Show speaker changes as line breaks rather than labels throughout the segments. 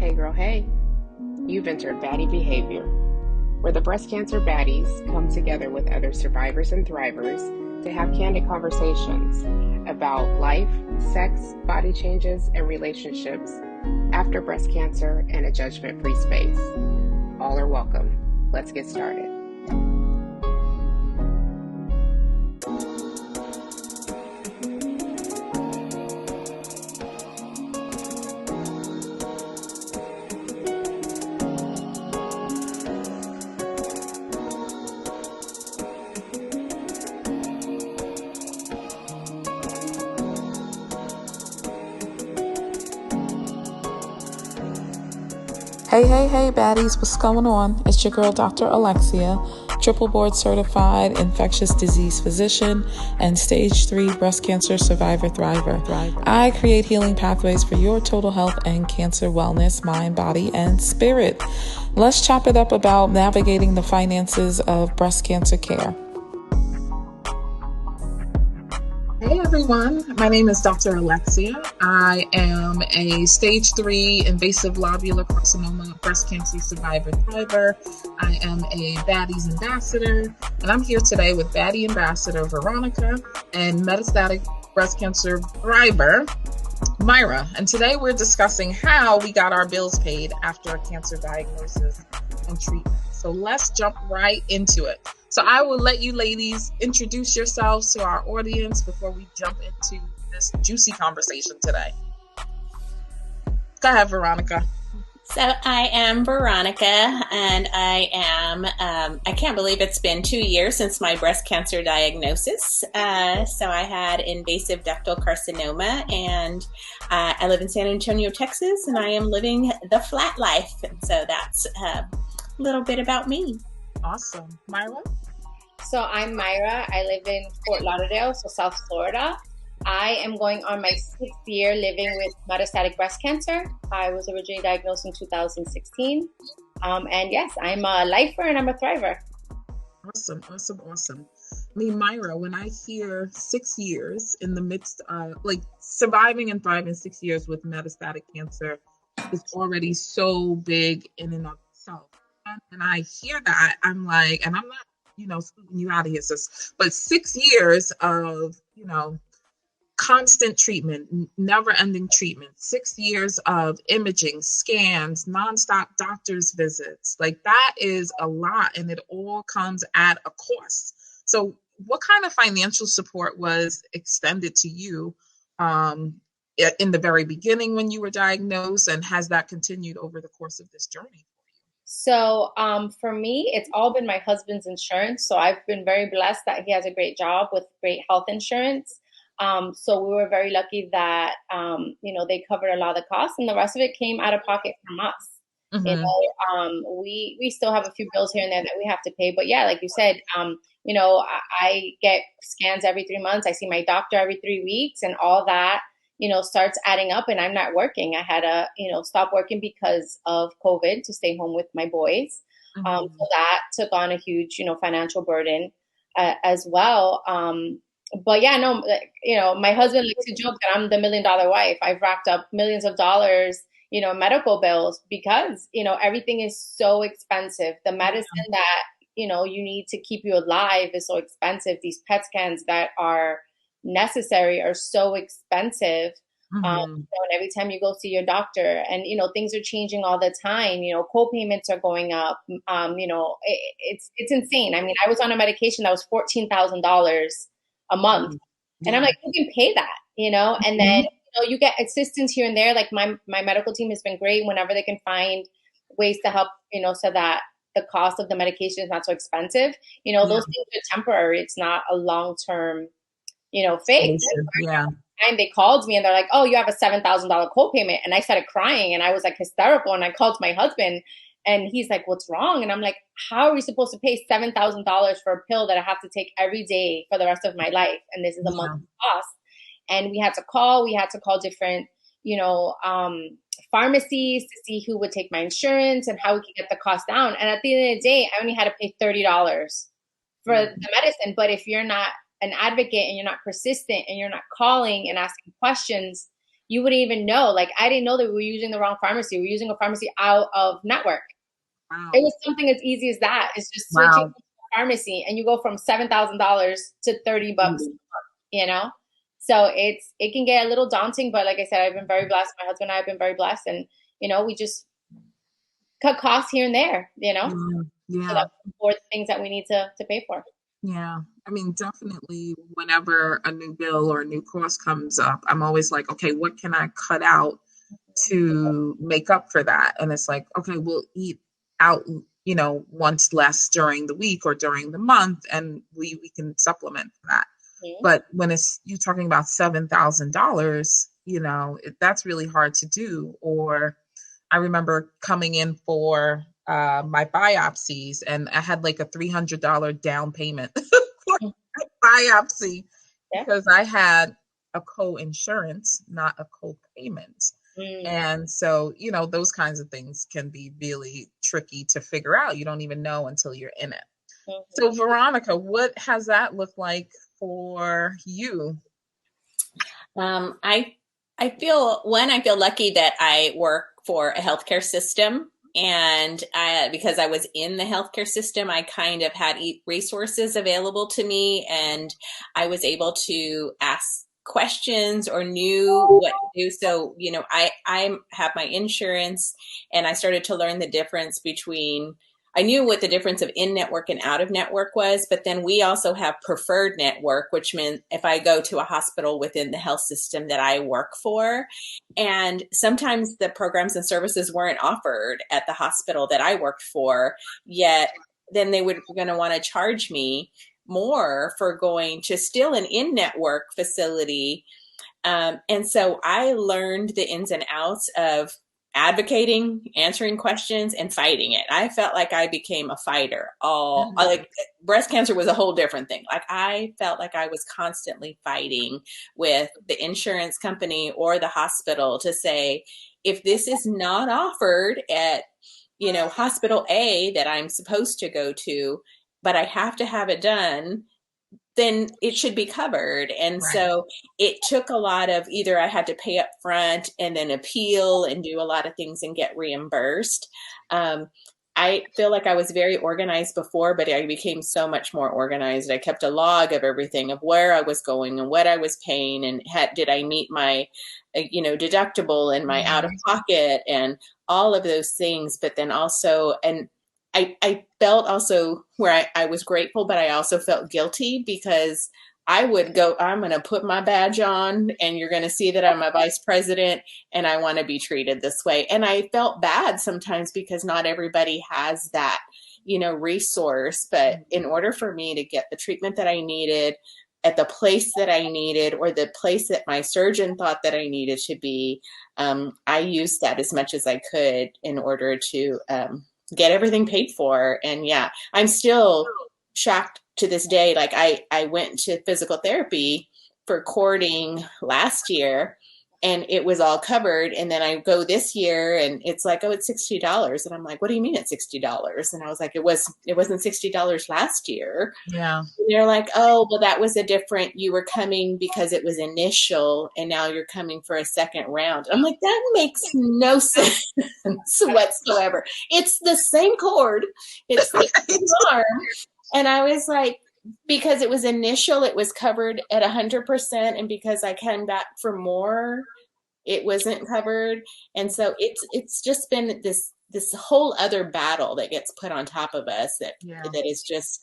Hey girl, hey. You've entered Baddie Behavior, where the breast cancer baddies come together with other survivors and thrivers to have candid conversations about life, sex, body changes, and relationships after breast cancer in a judgment-free space. All are welcome. Let's get started.
Hey, baddies, what's going on? It's your girl, Dr. Alexea, triple board certified infectious disease physician and stage 3 breast cancer survivor thriver. I create healing pathways for your total health and cancer wellness, mind, body, and spirit. Let's chop it up about navigating the finances of breast cancer care. Hey everyone, my name is Dr. Alexea. I am a stage 3 invasive lobular carcinoma breast cancer survivor thriver. I am a Baddie Ambassador, and I'm here today with Baddie Ambassador Veronica and Metastatic breast cancer thriver Myra. And today we're discussing how we got our bills paid after a cancer diagnosis and treatment. So let's jump right into it. So I will let you ladies introduce yourselves to our audience before we jump into this juicy conversation today. Go ahead, Veronica.
So I am Veronica, and I am, I can't believe it's been 2 years since my breast cancer diagnosis. So I had invasive ductal carcinoma, and I live in San Antonio, Texas, and I am living the flat life. And so that's a little bit about me.
Awesome. Myra?
So I'm Myra. I live in Fort Lauderdale, so South Florida. I am going on my 6th year living with metastatic breast cancer. I was originally diagnosed in 2016. And yes, I'm a lifer and I'm a thriver.
Awesome. I mean, Myra, when I hear 6 years in the midst of surviving and thriving 6 years with metastatic cancer is already so big in and of itself. And I hear that, I'm like, and I'm not, scooting you out of here, sis, but 6 years of, constant treatment, never ending treatment, 6 years of imaging, scans, nonstop doctor's visits, like that is a lot, and it all comes at a cost. So what kind of financial support was extended to you in the very beginning when you were diagnosed, and has that continued over the course of this journey?
So for me, it's all been my husband's insurance. So I've been very blessed that he has a great job with great health insurance. So we were very lucky that, they covered a lot of the costs, and the rest of it came out of pocket from us. Mm-hmm. We still have a few bills here and there that we have to pay. But yeah, like you said, I get scans every 3 months. I see my doctor every 3 weeks, and all that starts adding up, and I'm not working. I had to, stop working because of COVID to stay home with my boys. Mm-hmm. So that took on a huge, financial burden as well. But yeah, no, my husband likes to joke that I'm the $1 million wife. I've racked up millions of dollars, medical bills because, everything is so expensive. The medicine that, you need to keep you alive is so expensive. These PET scans that are necessary are so expensive. Mm-hmm. And every time you go see your doctor, and things are changing all the time, co-payments are going up. It's insane. I mean, I was on a medication that was $14,000 a month, and I'm like, you can pay that, and then you get assistance here and there. Like my medical team has been great whenever they can find ways to help, so that the cost of the medication is not so expensive. Those things are temporary. It's not a long-term fake.
Yeah.
And they called me and they're like, oh, you have a $7,000 copayment. And I started crying and I was like hysterical. And I called my husband and he's like, what's wrong? And I'm like, how are we supposed to pay $7,000 for a pill that I have to take every day for the rest of my life? And this is a monthly cost. And we had to call different, pharmacies to see who would take my insurance and how we could get the cost down. And at the end of the day, I only had to pay $30 for the medicine. But if you're not an advocate and you're not persistent and you're not calling and asking questions, you wouldn't even know. Like, I didn't know that we were using the wrong pharmacy. We were using a pharmacy out of network.
Wow.
It was something as easy as that. It's just switching
Wow.
to a pharmacy, and you go from $7,000 to $30, you know? So it can get a little daunting, but like I said, I've been very blessed. My husband and I have been very blessed, and we just cut costs here and there,
Yeah.
so that we can afford the things that we need to pay for.
Yeah. I mean, definitely whenever a new bill or a new cost comes up, I'm always like, okay, what can I cut out to make up for that? And it's like, okay, we'll eat out, once less during the week or during the month, and we can supplement that. But when it's you talking about $7,000, that's really hard to do. Or I remember coming in for my biopsies, and I had like a $300 down payment for biopsy
Yeah.
because I had a co-insurance, not a co-payment. And so, those kinds of things can be really tricky to figure out. You don't even know until you're in it. So, Veronica, what has that looked like for you?
I feel lucky that I work for a healthcare system, and because I was in the healthcare system, I kind of had resources available to me, and I was able to ask questions or knew what to do. So, I have my insurance, and I started to learn the difference between. I knew what the difference of in-network and out-of-network was, but then we also have preferred network, which means if I go to a hospital within the health system that I work for, and sometimes the programs and services weren't offered at the hospital that I worked for, yet then they were going to want to charge me more for going to still an in-network facility. And so I learned the ins and outs of advocating, answering questions, and fighting it. I felt like I became a fighter. Like breast cancer was a whole different thing. Like I felt like I was constantly fighting with the insurance company or the hospital to say, if this is not offered at, hospital A that I'm supposed to go to, but I have to have it done, then it should be covered. And
Right.
So it took a lot of either I had to pay up front and then appeal and do a lot of things and get reimbursed. I feel like I was very organized before, but I became so much more organized. I kept a log of everything, of where I was going and what I was paying, and did I meet my, deductible and my out of pocket and all of those things. But then also, and I felt also where I was grateful, but I also felt guilty because I would go, I'm going to put my badge on and you're going to see that I'm a vice president and I want to be treated this way. And I felt bad sometimes because not everybody has that, resource. But in order for me to get the treatment that I needed at the place that I needed, or the place that my surgeon thought that I needed to be, I used that as much as I could in order to, get everything paid for. And yeah, I'm still shocked to this day. Like I went to physical therapy for cording last year and it was all covered. And then I go this year and it's like, oh, it's $60. And I'm like, what do you mean it's $60? And I was like, it wasn't $60 last year.
Yeah.
And they're like, oh, well, that was you were coming because it was initial and now you're coming for a second round. I'm like, that makes no sense whatsoever. It's the same cord. It's the same arm. And I was like, because it was initial, it was covered at 100%. And because I came back for more, it wasn't covered. And so it's just been this whole other battle that gets put on top of us that is just,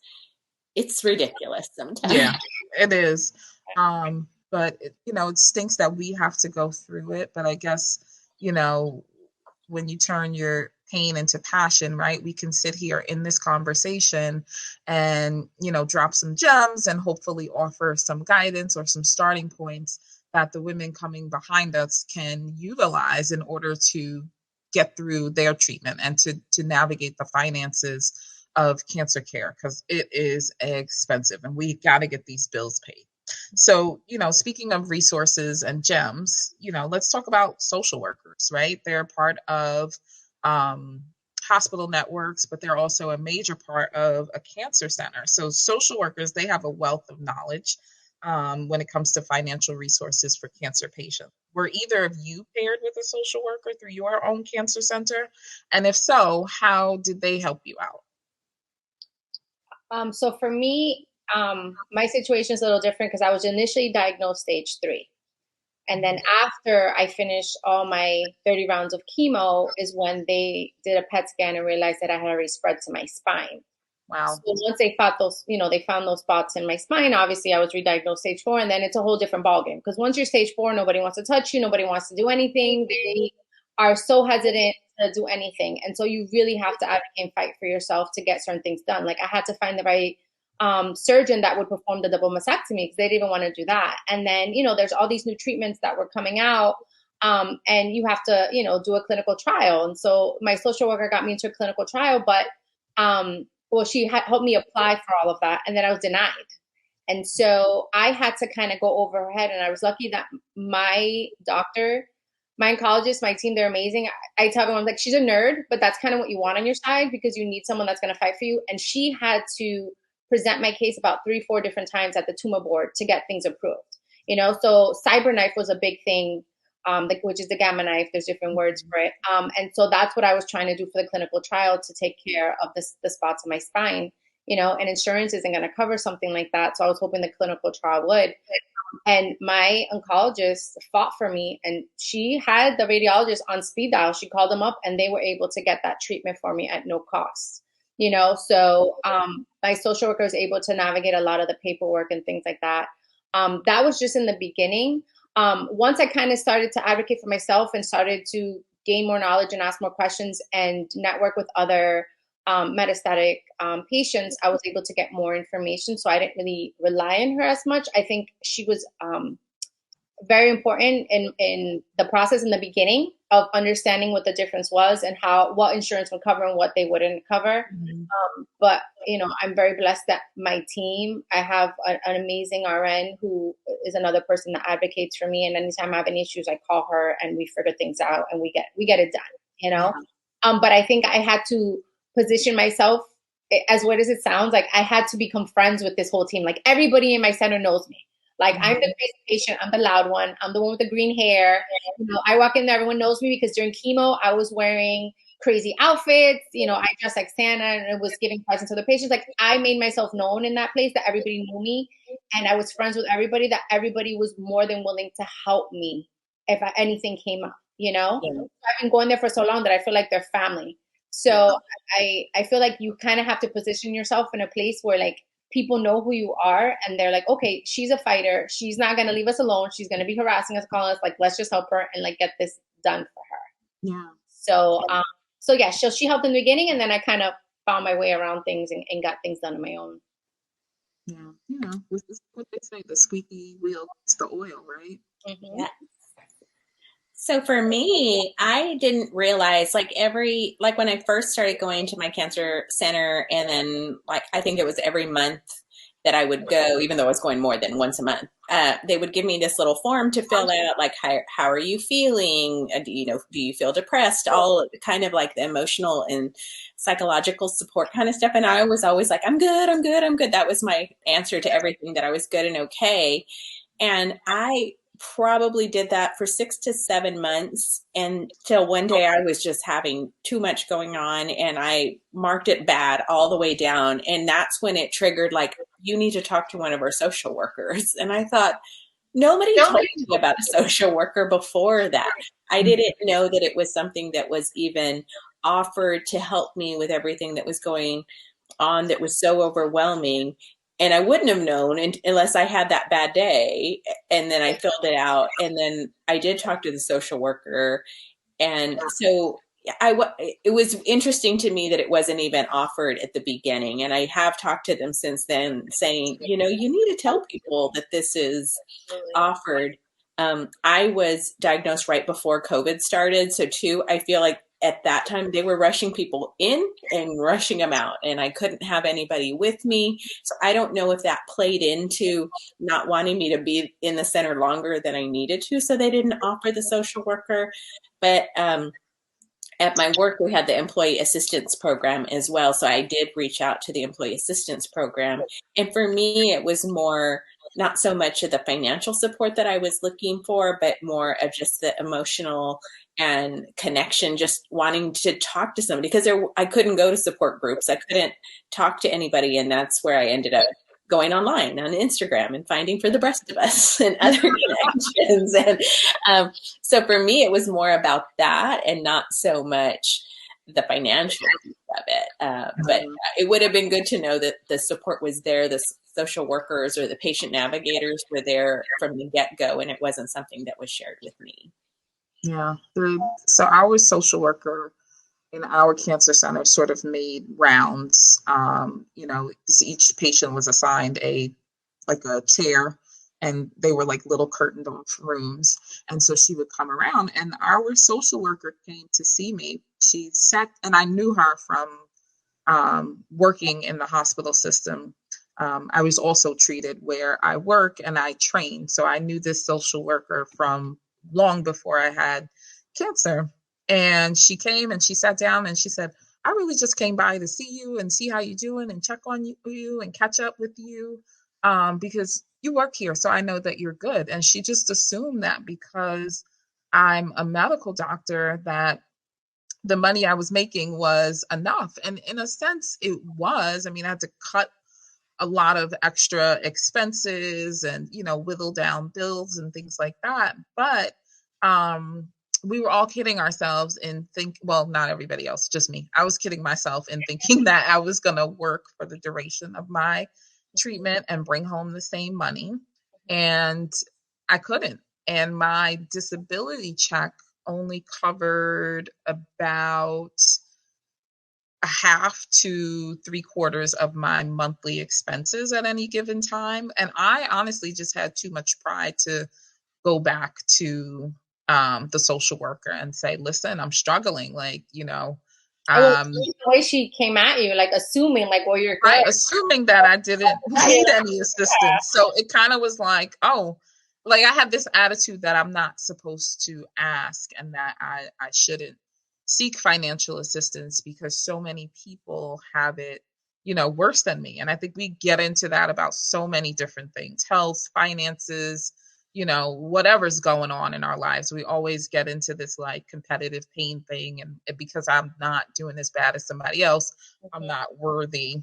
it's ridiculous sometimes.
Yeah, it is. But it stinks that we have to go through it. But I guess, when you turn your pain into passion, right? We can sit here in this conversation and, drop some gems and hopefully offer some guidance or some starting points that the women coming behind us can utilize in order to get through their treatment and to navigate the finances of cancer care, because it is expensive and we got to get these bills paid. So, speaking of resources and gems, let's talk about social workers, right? They're part of hospital networks, but they're also a major part of a cancer center. So social workers, they have a wealth of knowledge. when it comes to financial resources for cancer patients. Were either of you paired with a social worker through your own cancer center? And if so, how did they help you out?
So for me, my situation is a little different because I was initially diagnosed stage 3. And then after I finished all my 30 rounds of chemo is when they did a PET scan and realized that I had already spread to my spine.
Wow.
So once they found those, they found those spots in my spine, obviously I was re-diagnosed stage 4, and then it's a whole different ballgame. Because once you're stage 4, nobody wants to touch you, nobody wants to do anything. They are so hesitant to do anything. And so you really have to advocate and fight for yourself to get certain things done. Like I had to find the right surgeon that would perform the double mastectomy because they didn't even want to do that. And then, there's all these new treatments that were coming out. And you have to, do a clinical trial. And so my social worker got me into a clinical trial, but she helped me apply for all of that. And then I was denied. And so I had to kind of go over her head. And I was lucky that my doctor, my oncologist, my team, they're amazing. I tell everyone, like, she's a nerd, but that's kind of what you want on your side because you need someone that's going to fight for you. And she had to present my case about 3-4 different times at the tumor board to get things approved. So CyberKnife was a big thing, which is the gamma knife. There's different words for it. And so that's what I was trying to do for the clinical trial to take care of the spots in my spine, and insurance isn't going to cover something like that. So I was hoping the clinical trial would. And my oncologist fought for me, and she had the radiologist on speed dial. She called them up and they were able to get that treatment for me at no cost. So my social worker was able to navigate a lot of the paperwork and things like that. That was just in the beginning. Once I kind of started to advocate for myself and started to gain more knowledge and ask more questions and network with other metastatic patients, I was able to get more information. So I didn't really rely on her as much. I think she was very important in the process in the beginning of understanding what the difference was and what insurance would cover and what they wouldn't cover.
Mm-hmm.
But I'm very blessed that my team, I have an amazing RN who is another person that advocates for me. And anytime I have any issues, I call her and we figure things out and we get it done, Yeah. But I think I had to position myself, as weird as it sounds, like I had to become friends with this whole team. Like everybody in my center knows me. Like I'm the crazy patient, I'm the loud one, I'm the one with the green hair. I walk in there, everyone knows me because during chemo, I was wearing crazy outfits. I dressed like Santa and it was giving presents to the patients. Like I made myself known in that place that everybody knew me and I was friends with everybody, that everybody was more than willing to help me if anything came up, Yeah. I've been going there for so long that I feel like they're family. So I feel like you kind of have to position yourself in a place where like people know who you are and they're like, okay, she's a fighter. She's not going to leave us alone. She's going to be harassing us, calling us, like, let's just help her and like get this done for her.
Yeah.
So she helped in the beginning and then I kind of found my way around things and got things done on my own.
Yeah. This is what they say, the squeaky wheel gets the oil, right?
Mm-hmm.
Yeah. So for me, I didn't realize like when I first started going to my cancer center and then like, I think it was every month that I would go, even though I was going more than once a month, they would give me this little form to fill out, like, how are you feeling? Do you feel depressed? All kind of like the emotional and psychological support kind of stuff. And I was always like, I'm good. That was my answer to everything, that I was good and okay. And I probably did that for 6 to 7 months until one day I was just having too much going on and I marked it bad all the way down. And that's when it triggered, like, you need to talk to one of our social workers. And I thought, nobody told me about a social worker before that. I didn't know that it was something that was even offered to help me with everything that was going on that was so overwhelming. And I wouldn't have known unless I had that bad day. And then I filled it out. And then I did talk to the social worker. And so it was interesting to me that it wasn't even offered at the beginning. And I have talked to them since then saying, you need to tell people that this is offered. I was diagnosed right before COVID started. So too, I feel like at that time they were rushing people in and rushing them out, and I couldn't have anybody with me. So I don't know if that played into not wanting me to be in the center longer than I needed to. So they didn't offer the social worker. But at my work, we had the employee assistance program as well. So I did reach out to the employee assistance program. And for me, it was more not so much of the financial support that I was looking for, but more of just the emotional and connection, just wanting to talk to somebody, because I couldn't go to support groups. I couldn't talk to anybody. And that's where I ended up going online on Instagram and finding For the Breast of Us and other connections. And so for me, it was more about that and not so much the financial piece of it. But it would have been good to know that the support was there. The social workers or the patient navigators were there from the get-go, and it wasn't something that was shared with me.
Yeah. So our social worker in our cancer center sort of made rounds. Each patient was assigned a chair, and they were like little curtained off rooms. And so she would come around, and our social worker came to see me. She sat, and I knew her from working in the hospital system. I was also treated where I work, and I trained. So I knew this social worker from long before I had cancer. And she came and she sat down and she said, I really just came by to see you and see how you're doing and check on you and catch up with you because you work here. So I know that you're good. And she just assumed that because I'm a medical doctor, that the money I was making was enough. And in a sense, it was. I mean, I had to cut a lot of extra expenses and, whittle down bills and things like that. But we were all kidding ourselves and not everybody else, just me. I was kidding myself in thinking that I was going to work for the duration of my treatment and bring home the same money. And I couldn't. And my disability check only covered about a half to 3/4 of my monthly expenses at any given time. And I honestly just had too much pride to go back to the social worker and say, listen, I'm struggling.
The way she came at you, like assuming like, well, you're good.
Right, assuming that I didn't need any assistance. So it kind of was like, oh, like I had this attitude that I'm not supposed to ask and that I shouldn't seek financial assistance because so many people have it, worse than me. And I think we get into that about so many different things, health, finances, whatever's going on in our lives. We always get into this like competitive pain thing. And because I'm not doing as bad as somebody else, I'm not worthy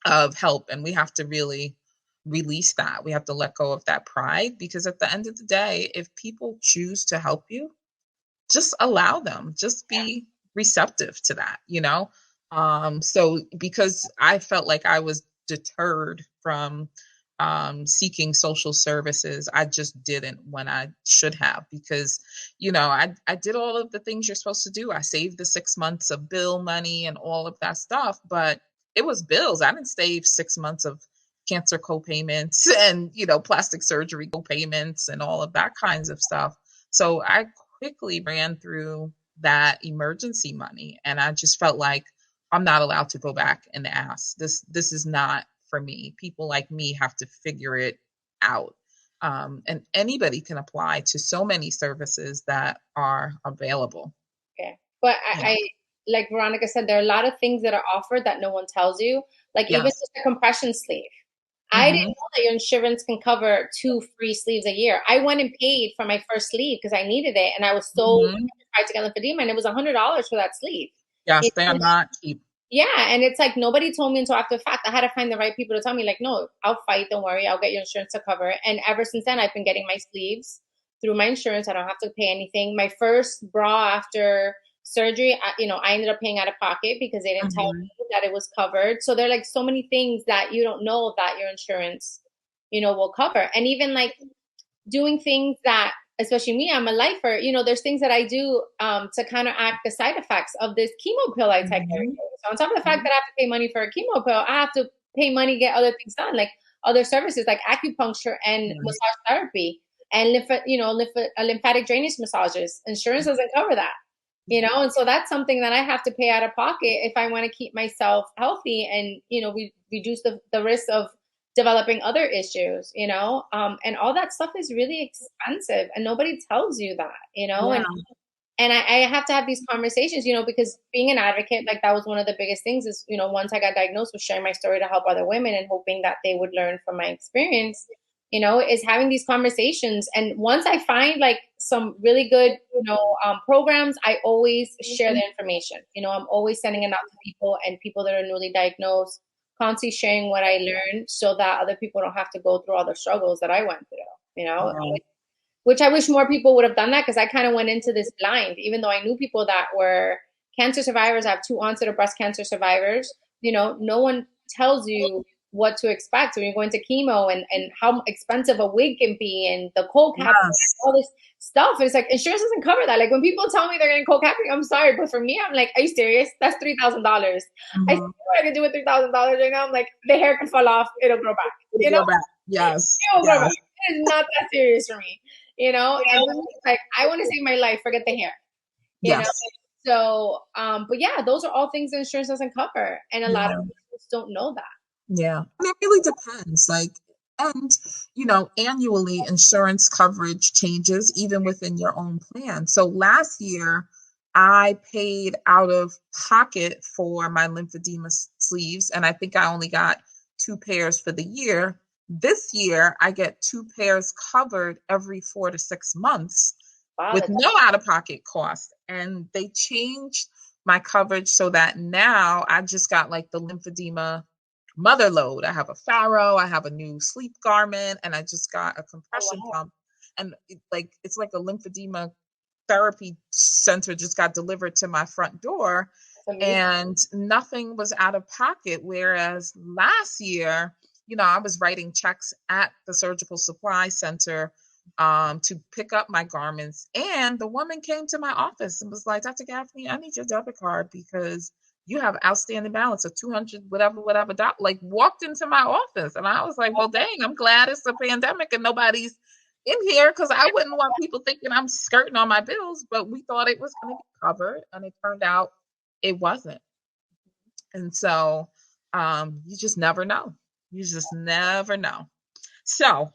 of help. And we have to really release that. We have to let go of that pride, because at the end of the day, if people choose to help you, just allow them, just be receptive to that, So because I felt like I was deterred from seeking social services, I just didn't when I should have, because, I did all of the things you're supposed to do. I saved the 6 months of bill money and all of that stuff, but it was bills. I didn't save 6 months of cancer co-payments and, plastic surgery co-payments and all of that kinds of stuff. So I quickly ran through that emergency money, and I just felt like I'm not allowed to go back and ask. This is not for me. People like me have to figure it out. And anybody can apply to so many services that are available.
Okay. But I like Veronica said, there are a lot of things that are offered that no one tells you. Like even just a compression sleeve. I didn't know that your insurance can cover 2 free sleeves a year. I went and paid for my first sleeve because I needed it. And I was so tried to get lymphedema, and it was $100 for that sleeve.
Yes, they are not cheap.
Yeah. And it's like, nobody told me until after the fact. I had to find the right people to tell me, like, no, I'll fight. Don't worry. I'll get your insurance to cover it. And ever since then, I've been getting my sleeves through my insurance. I don't have to pay anything. My first bra after surgery, I ended up paying out of pocket because they didn't tell me that it was covered. So there are like so many things that you don't know that your insurance, will cover. And even like doing things that, especially me, I'm a lifer, there's things that I do to counteract the side effects of this chemo pill I take every day. So on top of the fact that I have to pay money for a chemo pill, I have to pay money to get other things done, like other services like acupuncture and massage therapy and lymphatic drainage massages. Insurance doesn't cover that. And so that's something that I have to pay out of pocket if I want to keep myself healthy and, we reduce the risk of developing other issues, and all that stuff is really expensive and nobody tells you that, and I have to have these conversations, because being an advocate, like that was one of the biggest things is, once I got diagnosed, was sharing my story to help other women and hoping that they would learn from my experience. is having these conversations. And once I find like some really good, programs, I always share the information. I'm always sending it out to people and people that are newly diagnosed, constantly sharing what I learned so that other people don't have to go through all the struggles that I went through, which I wish more people would have done that, because I kind of went into this blind, even though I knew people that were cancer survivors. I have 2 onset of breast cancer survivors. No one tells you what to expect when you're going to chemo, and how expensive a wig can be, and the cold capping, and all this stuff. It's like insurance doesn't cover that. Like when people tell me they're getting cold capping, I'm sorry, but for me, I'm like, are you serious? That's $3,000. I see what I can do with $3,000 right now. I'm like, the hair can fall off, it'll grow back.
It'll grow back. Yes.
It'll grow back. It is not that serious for me. And it's like, I want to save my life, forget the hair. You know? So, but yeah, those are all things that insurance doesn't cover. And a lot of people don't know that.
Yeah. And it really depends. Like, and, annually insurance coverage changes even within your own plan. So last year, I paid out of pocket for my lymphedema sleeves, and I think I only got 2 pairs for the year. This year, I get 2 pairs covered every 4 to 6 months with no out-of-pocket cost. And they changed my coverage so that now I just got like the lymphedema mother load. I have a Pharaoh, I have a new sleep garment, and I just got a compression pump. And it's like a lymphedema therapy center just got delivered to my front door, and nothing was out of pocket. Whereas last year, I was writing checks at the surgical supply center to pick up my garments. And the woman came to my office and was like, Dr. Gaffney, I need your debit card because you have outstanding balance of 200, whatever, like walked into my office. And I was like, well, dang, I'm glad it's a pandemic and nobody's in here, because I wouldn't want people thinking I'm skirting on my bills. But we thought it was going to be covered, and it turned out it wasn't. And so you just never know. You just never know. So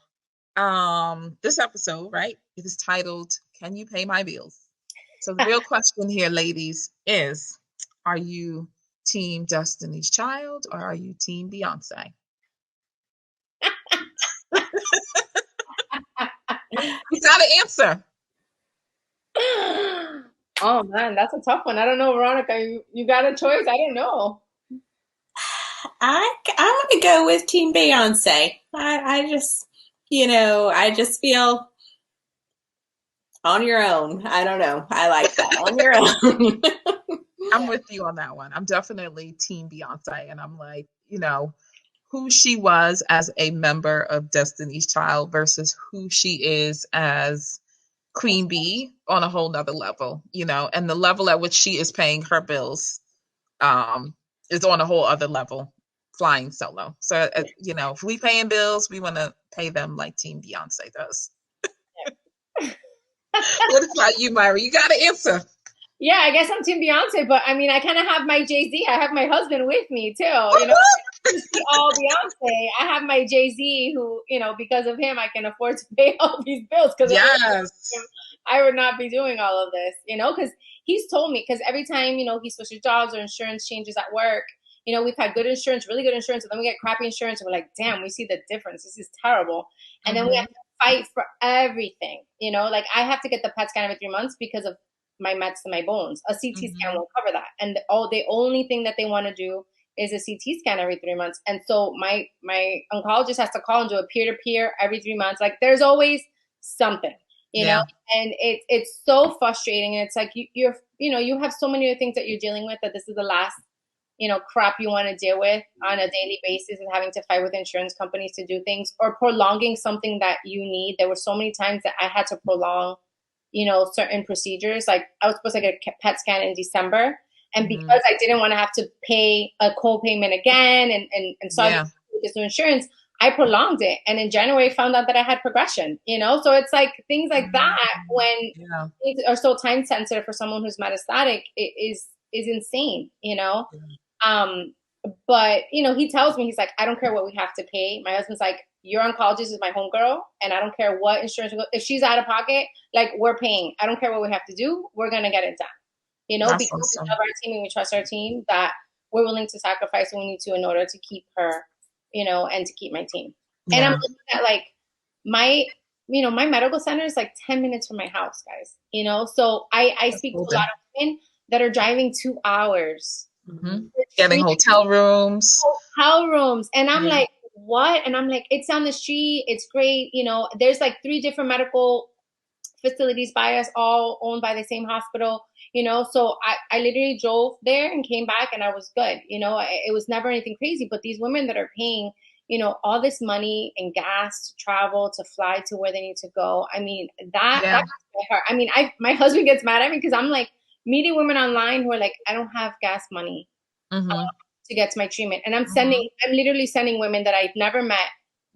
this episode, right, it is titled, Can You Pay My Bills? So the real question here, ladies, is, are you team Destiny's Child or are you team Beyonce? You gotta answer.
Oh man, that's a tough one. I don't know, Veronica. You got a choice? I don't know.
I'm gonna go with Team Beyonce. I just feel on your own. I don't know. I like that. On your own.
I'm with you on that one. I'm definitely Team Beyonce, and I'm like, who she was as a member of Destiny's Child versus who she is as Queen Bee on a whole nother level, and the level at which she is paying her bills is on a whole other level, flying solo. So, if we paying bills, we want to pay them like Team Beyonce does. What about you, Myra? You got to answer.
Yeah, I guess I'm Team Beyonce, but I mean, I kind of have my Jay-Z. I have my husband with me too. All Beyonce. I have my Jay-Z, who, because of him, I can afford to pay all these bills. Because I would not be doing all of this, because he's told me, because every time, he switches jobs or insurance changes at work, we've had good insurance, really good insurance, and then we get crappy insurance, and we're like, damn, we see the difference. This is terrible. And then we have to fight for everything, like I have to get the PET scan every 3 months because of my mets and my bones. A CT scan won't cover that. And the only thing that they want to do is a CT scan every 3 months. And so my oncologist has to call and do a peer-to-peer every 3 months. Like there's always something, you know, and it's so frustrating. And it's like, you have so many other things that you're dealing with, that this is the last, crap you want to deal with on a daily basis, and having to fight with insurance companies to do things, or prolonging something that you need. There were so many times that I had to prolong, certain procedures. Like I was supposed to get a PET scan in December. And because I didn't want to have to pay a co-payment again and so with this new insurance, I prolonged it. And in January, found out that I had progression, So it's like things like that, when things are so time sensitive for someone who's metastatic, it is insane, But, he tells me, he's like, I don't care what we have to pay. My husband's like, your oncologist is my homegirl, and I don't care what insurance, if she's out of pocket, like we're paying. I don't care what we have to do. We're going to get it done. Because we love our team and we trust our team, that we're willing to sacrifice what we need to in order to keep her, and to keep my team. And I'm looking at like, my medical center is like 10 minutes from my house, guys. So I
That's
speak to a
golden.
lot of women that are driving 2 hours
Mm-hmm.
for
Getting
treatment,
hotel rooms.
hotel rooms. And I'm
Yeah.
like, what? And I'm like, it's on the street. It's great. There's like 3 different medical facilities by us, all owned by the same hospital. So I literally drove there and came back and I was good. It was never anything crazy. But these women that are paying, all this money and gas to travel, to fly to where they need to go. I mean, that
Yeah.
breaks my heart. I mean, my husband gets mad at me because I'm like meeting women online who are like, I don't have gas money
Mm-hmm.
to get to my treatment. And I'm
Mm-hmm.
literally sending women that I've never met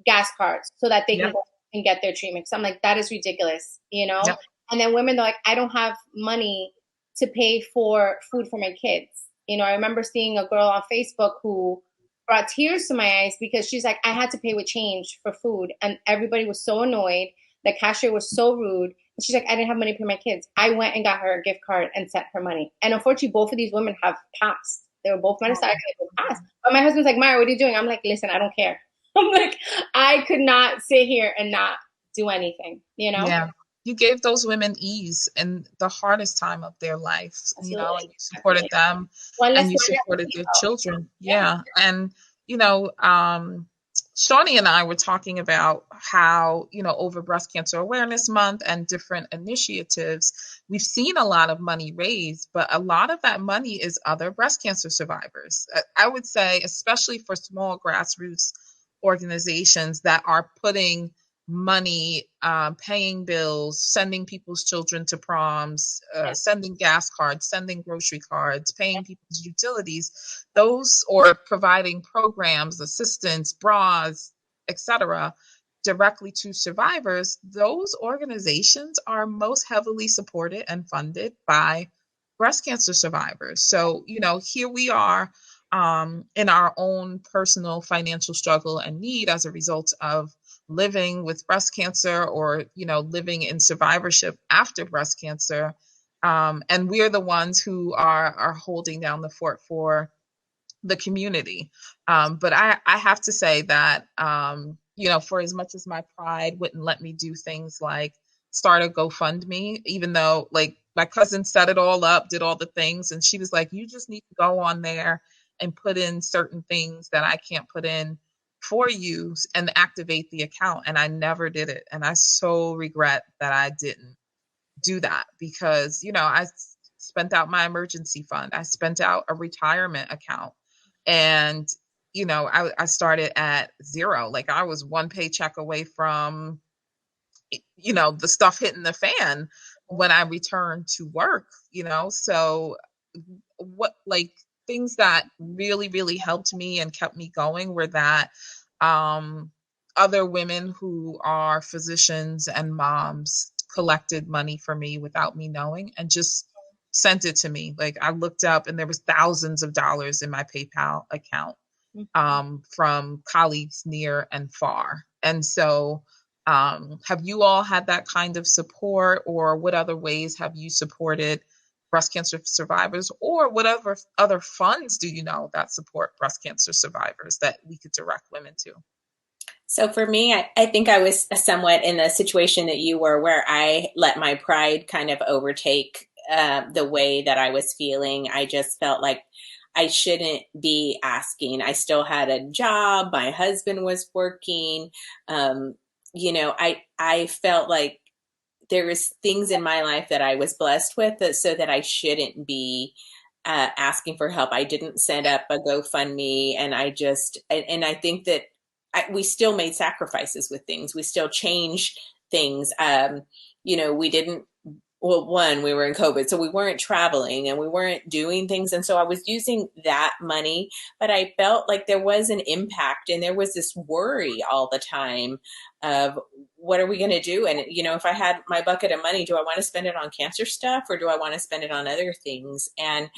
gas cards so that they can
Yep.
go and get their treatment. So I'm like, that is ridiculous.
Yep.
And then women, they're like, I don't have money to pay for food for my kids. I remember seeing a girl on Facebook who brought tears to my eyes because she's like, I had to pay with change for food. And everybody was so annoyed. The cashier was so rude. And she's like, I didn't have money to pay my kids. I went and got her a gift card and sent her money. And unfortunately, both of these women have passed. They were both metastatic and they passed. But my husband's like, Myra, what are you doing? I'm like, listen, I don't care. I'm like, I could not sit here and not do anything.
Yeah. You gave those women ease in the hardest time of their life,
Absolutely.
and you supported them
One less
and you
money I have to
supported
think
their
about.
children.
Yeah.
Yeah. And, Shawnee and I were talking about how, over Breast Cancer Awareness Month and different initiatives, we've seen a lot of money raised, but a lot of that money is other breast cancer survivors. I would say, especially for small grassroots organizations that are putting money, paying bills, sending people's children to proms,
Yeah.
sending gas cards, sending grocery cards, paying people's utilities, those, or providing programs, assistance, bras, etc., directly to survivors. Those organizations are most heavily supported and funded by breast cancer survivors. So, here we are, in our own personal financial struggle and need as a result of living with breast cancer, or living in survivorship after breast cancer, and we're the ones who are holding down the fort for the community. But I have to say that, for as much as my pride wouldn't let me do things like start a GoFundMe, even though like my cousin set it all up, did all the things, and she was like, you just need to go on there and put in certain things that I can't put in for you and activate the account. And I never did it. And I so regret that I didn't do that, because, I spent out my emergency fund. I spent out a retirement account. And, I started at zero. Like I was one paycheck away from, the stuff hitting the fan when I returned to work. So what, like, things that really, really helped me and kept me going were that, um, other women who are physicians and moms collected money for me without me knowing and just sent it to me. Like I looked up and there was thousands of dollars in my PayPal account, from colleagues near and far. And so, have you all had that kind of support, or what other ways have you supported breast cancer survivors, or whatever other funds do you know that support breast cancer survivors that we could direct women to?
So for me, I think I was somewhat in the situation that you were, where I let my pride kind of overtake the way that I was feeling. I just felt like I shouldn't be asking. I still had a job. My husband was working. I felt like there was things in my life that I was blessed with, so that I shouldn't be asking for help. I didn't set up a GoFundMe, and I think that we still made sacrifices with things. We still changed things. We didn't. Well, one, we were in COVID, so we weren't traveling and we weren't doing things. And so I was using that money, but I felt like there was an impact, and there was this worry all the time of what are we going to do? And, if I had my bucket of money, do I want to spend it on cancer stuff, or do I want to spend it on other things? And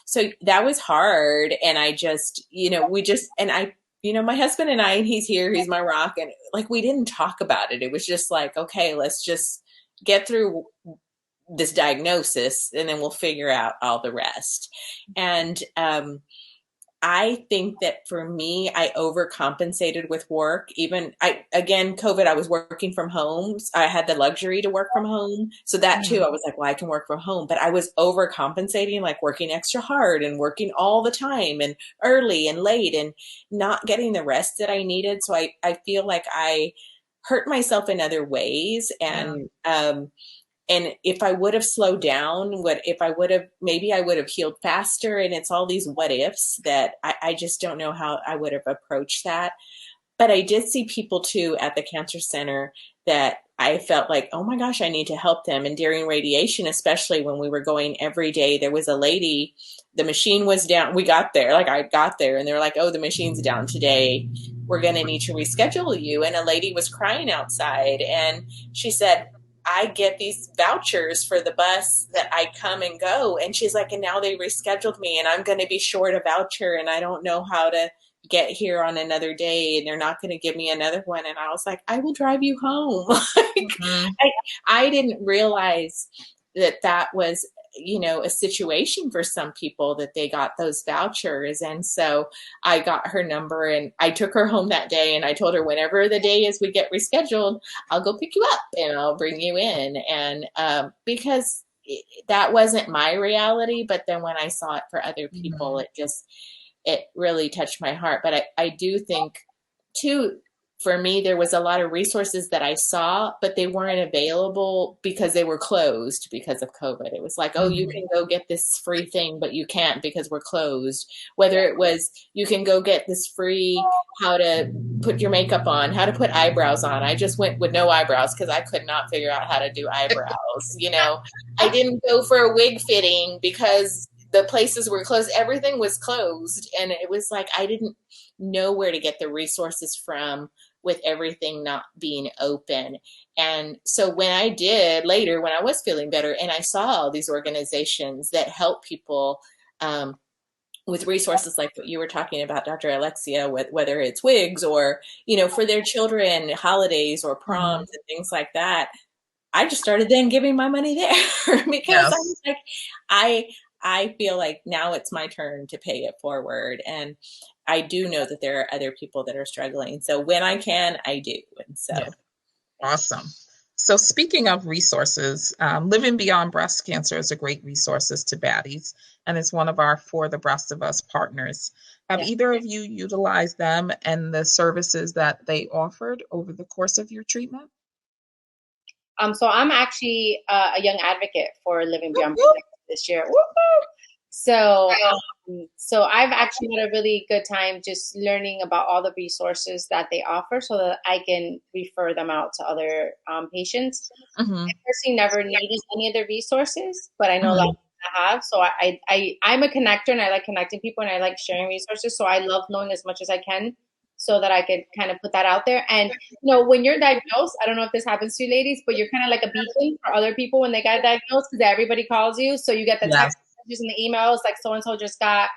so that was hard. And I just, my husband and I, and he's here, he's my rock. And like, we didn't talk about it. It was just like, okay, let's just get through this diagnosis and then we'll figure out all the rest. And I think that for me, I overcompensated with work. Again, COVID, I was working from home. I had the luxury to work from home. So that too, I was like, well, I can work from home, but I was overcompensating, like working extra hard and working all the time and early and late and not getting the rest that I needed. So I feel like I hurt myself in other ways. And if I would have slowed down, maybe I would have healed faster. And it's all these what ifs that I just don't know how I would have approached that. But I did see people too at the cancer center that I felt like, oh my gosh, I need to help them. And during radiation, especially when we were going every day, there was a lady, the machine was down. We got there, like I got there and they were like, oh, the machine's down today. We're going to need to reschedule you. And a lady was crying outside and she said, I get these vouchers for the bus that I come and go. And she's like, and now they rescheduled me and I'm going to be short a voucher and I don't know how to get here on another day and they're not going to give me another one. And I was like, I will drive you home. I didn't realize that was, a situation for some people that they got those vouchers. And so I got her number and I took her home that day and I told her whenever the day is we get rescheduled, I'll go pick you up and I'll bring you in. And because that wasn't my reality, but then when I saw it for other people, it really touched my heart. But I do think too, for me, there was a lot of resources that I saw, but they weren't available because they were closed because of COVID. It was like, oh, you can go get this free thing, but you can't because we're closed. Whether it was, you can go get this free, how to put your makeup on, how to put eyebrows on. I just went with no eyebrows because I could not figure out how to do eyebrows. I didn't go for a wig fitting because the places were closed. Everything was closed. And it was like, I didn't know where to get the resources from with everything not being open. And so when I did later, when I was feeling better and I saw all these organizations that help people with resources like what you were talking about, Dr. Alexea, whether it's wigs or, for their children, holidays or proms and things like that, I just started then giving my money there because I was like, I feel like now it's my turn to pay it forward. And I do know that there are other people that are struggling. So when I can, I do. And so.
Yeah. Awesome. So speaking of resources, Living Beyond Breast Cancer is a great resources to baddies, and it's one of our For the Breast of Us partners. Have either of you utilized them and the services that they offered over the course of your treatment?
So I'm actually a young advocate for Living Beyond Breast Cancer this year. Woo-hoo! So I've actually had a really good time just learning about all the resources that they offer so that I can refer them out to other patients. I personally never needed any of the resources, but I know a lot of people have. So I'm a connector and I like connecting people and I like sharing resources. So I love knowing as much as I can so that I could kind of put that out there. And, when you're diagnosed, I don't know if this happens to you ladies, but you're kind of like a beacon for other people when they got diagnosed because everybody calls you. So you get the text messages and the emails like so-and-so just got,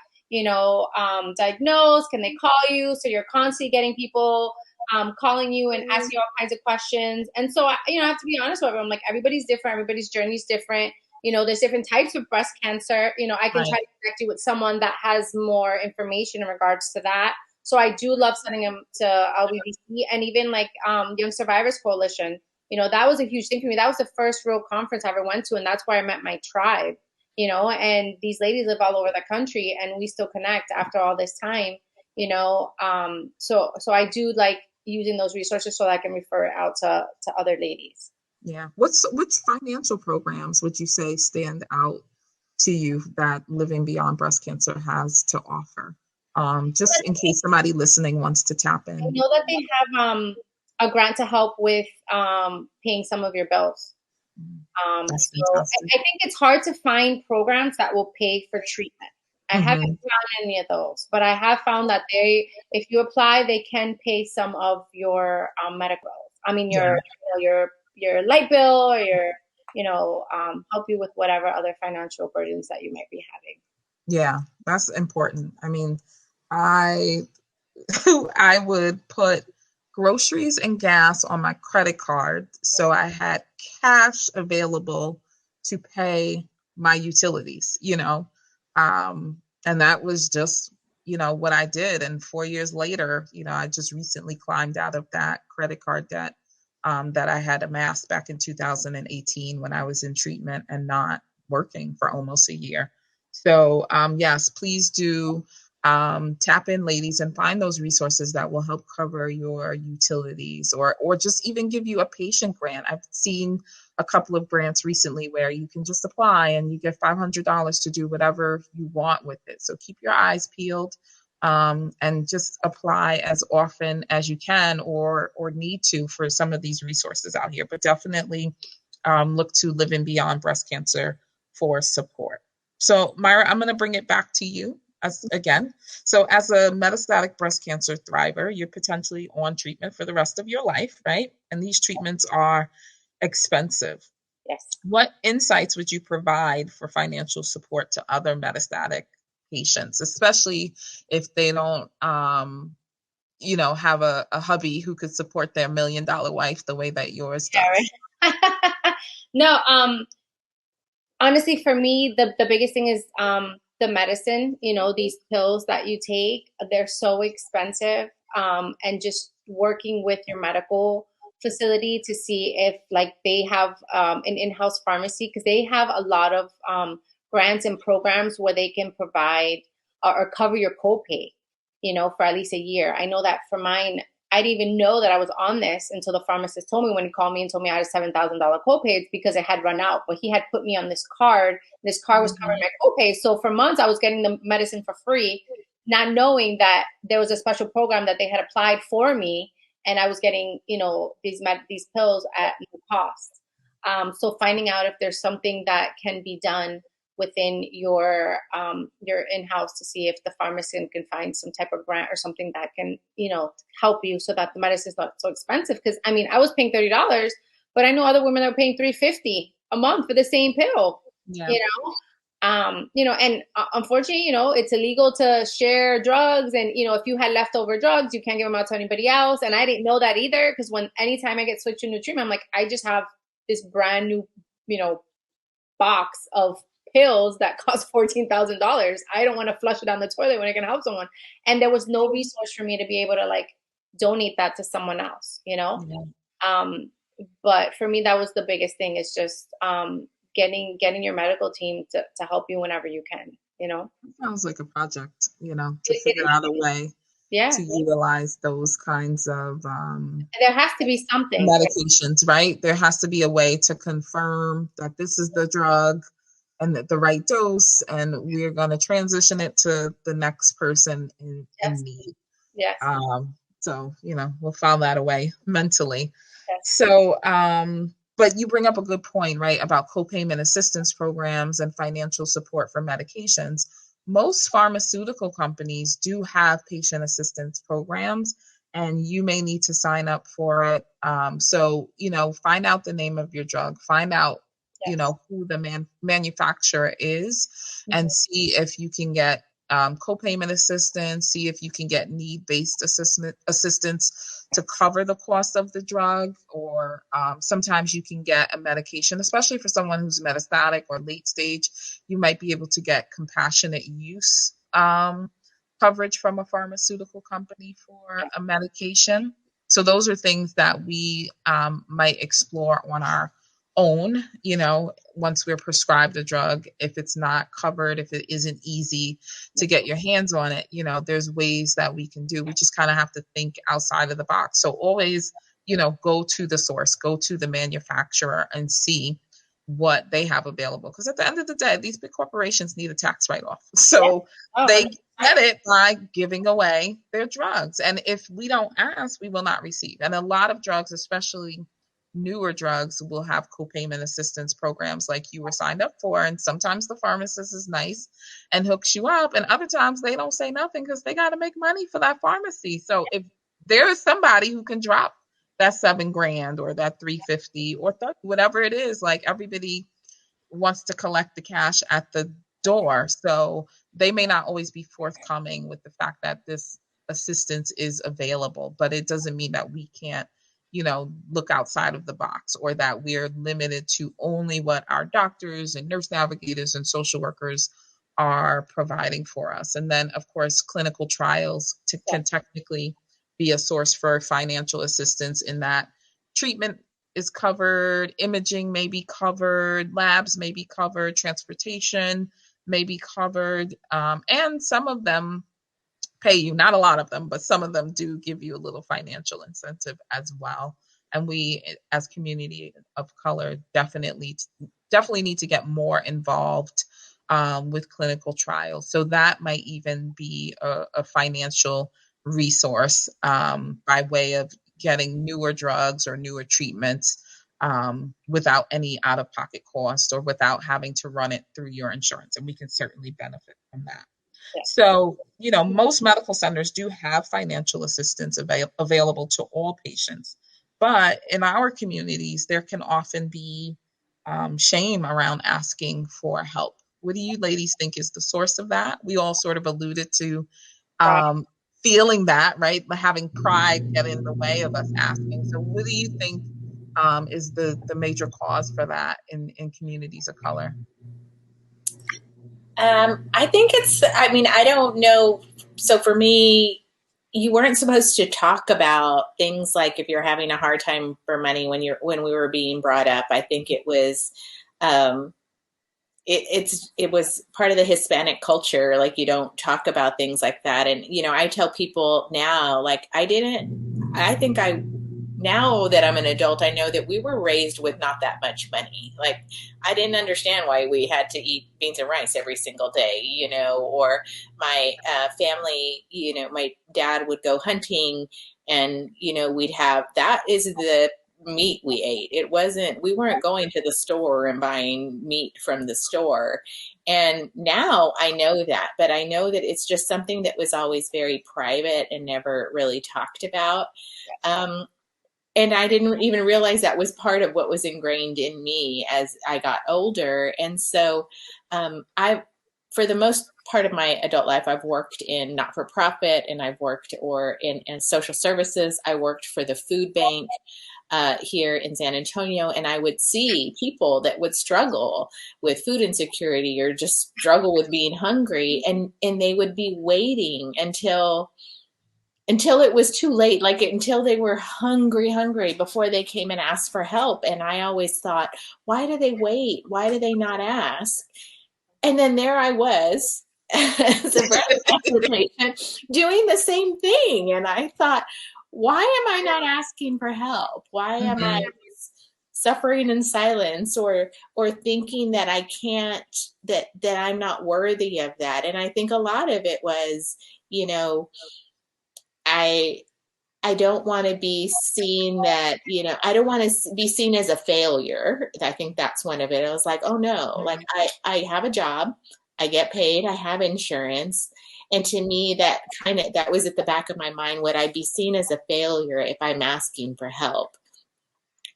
diagnosed. Can they call you? So you're constantly getting people calling you and asking you all kinds of questions. And so, I have to be honest with everyone. Like everybody's different. Everybody's journey is different. There's different types of breast cancer. I can try to connect you with someone that has more information in regards to that. So I do love sending them to LBBC and even like Young Survivors Coalition. That was a huge thing for me. That was the first real conference I ever went to. And that's where I met my tribe, and these ladies live all over the country and we still connect after all this time, so I do like using those resources so that I can refer it out to other ladies.
Yeah. Which financial programs would you say stand out to you that Living Beyond Breast Cancer has to offer? Just in case somebody listening wants to tap in.
I know that they have a grant to help with paying some of your bills. So I think it's hard to find programs that will pay for treatment. I haven't found any of those, but I have found that if you apply, they can pay some of your medical. I mean, your light bill or your, help you with whatever other financial burdens that you might be having.
Yeah, that's important. I mean, I would put groceries and gas on my credit card so I had cash available to pay my utilities, and that was just what I did. And 4 years later, I just recently climbed out of that credit card debt that I had amassed back in 2018 when I was in treatment and not working for almost a year. So yes, please do tap in, ladies, and find those resources that will help cover your utilities or just even give you a patient grant. I've seen a couple of grants recently where you can just apply and you get $500 to do whatever you want with it. So keep your eyes peeled and just apply as often as you can or need to for some of these resources out here. But definitely look to Living Beyond Breast Cancer for support. So Myra, I'm going to bring it back to you again. So as a metastatic breast cancer thriver, you're potentially on treatment for the rest of your life, right? And these treatments are expensive.
Yes.
What insights would you provide for financial support to other metastatic patients, especially if they don't, have a hubby who could support their $1 million wife the way that yours does?
Yeah, right. No, honestly, for me, the biggest thing is the medicine. These pills that you take, they're so expensive. And just working with your medical facility to see if like they have an in-house pharmacy, because they have a lot of grants and programs where they can provide or cover your copay, for at least a year. I know that for mine, I didn't even know that I was on this until the pharmacist told me when he called me and told me I had a $7,000 copay. It's because it had run out, but he had put me on this card. This card was covering my copay. So for months, I was getting the medicine for free, not knowing that there was a special program that they had applied for me, and I was getting, these pills at no cost. So finding out if there's something that can be done within your in-house to see if the pharmacist can find some type of grant or something that can, help you so that the medicine is not so expensive. Because I was paying $30, but I know other women that are paying $350 a month for the same pill.
Yeah.
And unfortunately, it's illegal to share drugs. And, if you had leftover drugs, you can't give them out to anybody else. And I didn't know that either, because anytime I get switched to new treatment, I'm like, I just have this brand new, box of pills that cost $14,000. I don't want to flush it down the toilet when I can help someone. And there was no resource for me to be able to like donate that to someone else,
Yeah.
But for me, that was the biggest thing, is just getting your medical team to help you whenever you can,
Sounds like a project, to figure out a way to utilize those kinds of
there has to be something
medications, right? There has to be a way to confirm that this is the drug and the right dose, and we're going to transition it to the next person in need.
Yes.
So, we'll file that away mentally.
Yes.
So, but you bring up a good point, right, about co-payment assistance programs and financial support for medications. Most pharmaceutical companies do have patient assistance programs, and you may need to sign up for it. So, find out the name of your drug, find out, who the manufacturer is, and see if you can get co-payment assistance, see if you can get need-based assistance to cover the cost of the drug, or sometimes you can get a medication, especially for someone who's metastatic or late stage, you might be able to get compassionate use coverage from a pharmaceutical company for a medication. So those are things that we might explore on our own, once we're prescribed a drug. If it's not covered, if it isn't easy to get your hands on it, there's ways that we can do. We just kind of have to think outside of the box. So always, go to the source, go to the manufacturer and see what they have available. Because at the end of the day, these big corporations need a tax write-off. So they get it by giving away their drugs. And if we don't ask, we will not receive. And a lot of drugs, especially newer drugs, will have co-payment assistance programs like you were signed up for. And sometimes the pharmacist is nice and hooks you up. And other times they don't say nothing because they got to make money for that pharmacy. So if there is somebody who can drop that $7,000 or that $350 or whatever it is, like everybody wants to collect the cash at the door. So they may not always be forthcoming with the fact that this assistance is available, but it doesn't mean that we can't look outside of the box, or that we're limited to only what our doctors and nurse navigators and social workers are providing for us. And then, of course, clinical trials can technically be a source for financial assistance in that treatment is covered, imaging may be covered, labs may be covered, transportation may be covered, and some of them pay you, not a lot of them, but some of them do give you a little financial incentive as well. And we, as community of color, definitely need to get more involved with clinical trials. So that might even be a financial resource by way of getting newer drugs or newer treatments without any out-of-pocket cost or without having to run it through your insurance. And we can certainly benefit from that. So, most medical centers do have financial assistance available to all patients. But in our communities, there can often be shame around asking for help. What do you ladies think is the source of that? We all sort of alluded to feeling that, right? Having pride get in the way of us asking. So what do you think is the major cause for that in communities of color?
I think I don't know. So for me, you weren't supposed to talk about things like if you're having a hard time for money when we were being brought up. I think it was, it was part of the Hispanic culture. Like you don't talk about things like that. And, I tell people now, like now that I'm an adult, I know that we were raised with not that much money. Like I didn't understand why we had to eat beans and rice every single day, or my family, my dad would go hunting and, we'd have, that is the meat we ate. We weren't going to the store and buying meat from the store. And now I know that, but I know that it's just something that was always very private and never really talked about. And I didn't even realize that was part of what was ingrained in me as I got older. And so for the most part of my adult life, I've worked in not-for-profit and I've worked in social services. I worked for the food bank here in San Antonio, and I would see people that would struggle with food insecurity or just struggle with being hungry, and they would be waiting until it was too late, until they were hungry before they came and asked for help. And I always thought, why do they wait? Why do they not ask? And then there I was as a breast cancer patient doing the same thing. And I thought, why am I not asking for help? Why am I suffering in silence or thinking that I can't, that I'm not worthy of that? And I think a lot of it was, I don't want to be seen that, I don't want to be seen as a failure. I think that's one of it. I was like, oh no, like I have a job, I get paid, I have insurance. And to me, that was at the back of my mind. Would I be seen as a failure if I'm asking for help?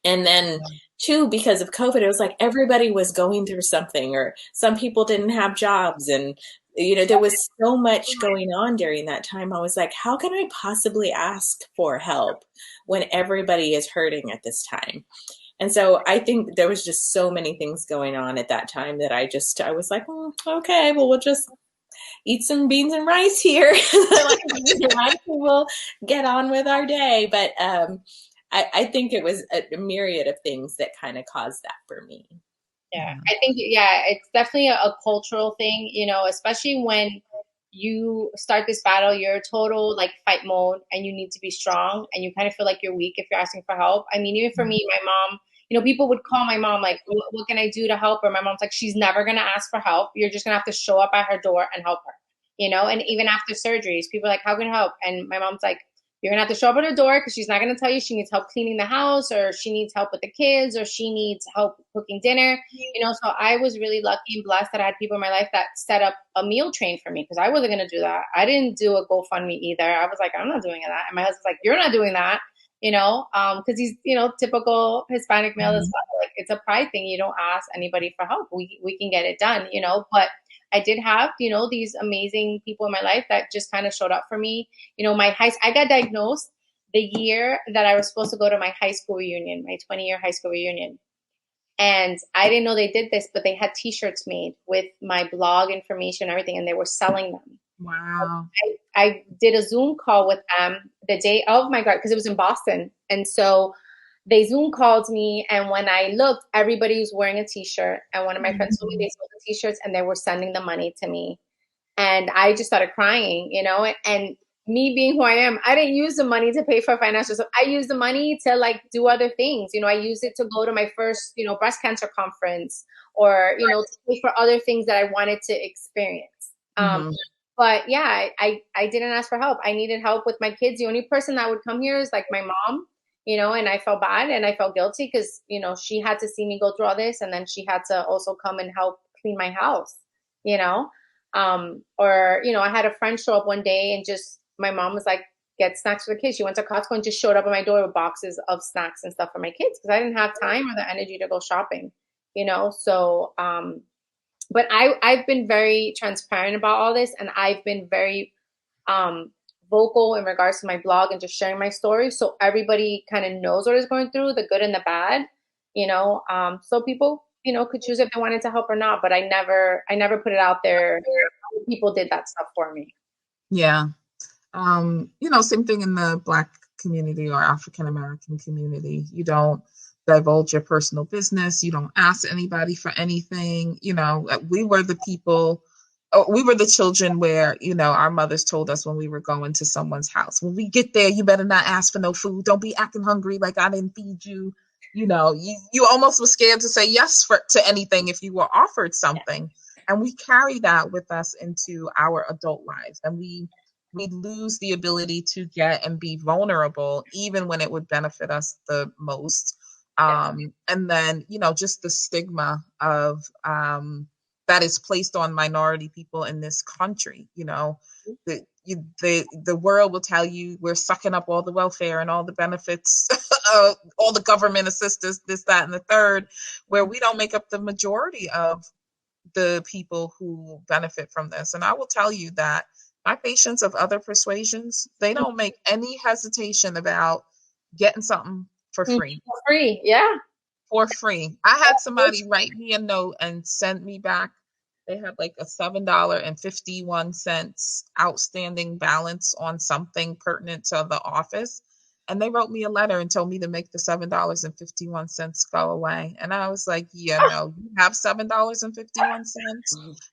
And then too, because of COVID, it was like everybody was going through something, or some people didn't have jobs, and there was so much going on during that time. I was like, how can I possibly ask for help when everybody is hurting at this time? And so I think there was just so many things going on at that time that I was like, okay, well, we'll just eat some beans and rice here. We'll get on with our day. But I think it was a myriad of things that kind of caused that for me.
Yeah, I think, it's definitely a cultural thing, especially when you start this battle, you're total fight mode and you need to be strong and you kind of feel like you're weak if you're asking for help. I mean, even for me, my mom, people would call my mom, like, what can I do to help her? My mom's like, she's never going to ask for help. You're just going to have to show up at her door and help her, and even after surgeries, people are like, how can I help? And my mom's like, you're going to have to show up at her door because she's not going to tell you she needs help cleaning the house, or she needs help with the kids, or she needs help cooking dinner. So I was really lucky and blessed that I had people in my life that set up a meal train for me, because I wasn't going to do that. I didn't do a GoFundMe either. I was like, I'm not doing that. And my husband's like, you're not doing that, because he's, typical Hispanic male as well. Like, it's a pride thing. You don't ask anybody for help. We can get it done, but I did have, these amazing people in my life that just kind of showed up for me. I got diagnosed the year that I was supposed to go to my high school reunion, my 20-year high school reunion. And I didn't know they did this, but they had t-shirts made with my blog information and everything, and they were selling them.
Wow.
I did a Zoom call with them the day of my grad, because it was in Boston. And so they Zoom called me, and when I looked, everybody was wearing a t-shirt. And one of my friends told me they sold the t-shirts and they were sending the money to me. And I just started crying, and me being who I am, I didn't use the money to pay for financial stuff. I used the money to like do other things. I used it to go to my first, breast cancer conference, or, to pay for other things that I wanted to experience. But yeah, I didn't ask for help. I needed help with my kids. The only person that would come here is like my mom, and I felt bad and I felt guilty because, she had to see me go through all this, and then she had to also come and help clean my house, or, I had a friend show up one day and just, my mom was like, get snacks for the kids. She went to Costco and just showed up at my door with boxes of snacks and stuff for my kids because I didn't have time or the energy to go shopping, So, but I've been very transparent about all this, and I've been very vocal in regards to my blog and just sharing my story, so everybody kind of knows what is going through, the good and the bad, so people, could choose if they wanted to help or not. But I never put it out there. People did that stuff for me.
Yeah. Same thing in the Black community or African American community. You don't divulge your personal business. You don't ask anybody for anything. We were the people, we were the children where, our mothers told us when we were going to someone's house, when we get there, you better not ask for no food. Don't be acting hungry like I didn't feed you. You almost were scared to say yes to anything if you were offered something. And we carry that with us into our adult lives. And we lose the ability to get and be vulnerable, even when it would benefit us the most. And then, just the stigma of that is placed on minority people in this country. The world will tell you we're sucking up all the welfare and all the benefits, all the government assistance, this, that, and the third, where we don't make up the majority of the people who benefit from this. And I will tell you that my patients of other persuasions, they don't make any hesitation about getting something for free.
For free, yeah.
For free. I had somebody write me a note and send me back. They had like a $7.51 outstanding balance on something pertinent to the office. And they wrote me a letter and told me to make the $7.51 go away. And I was like, yeah, no, you have $7.51.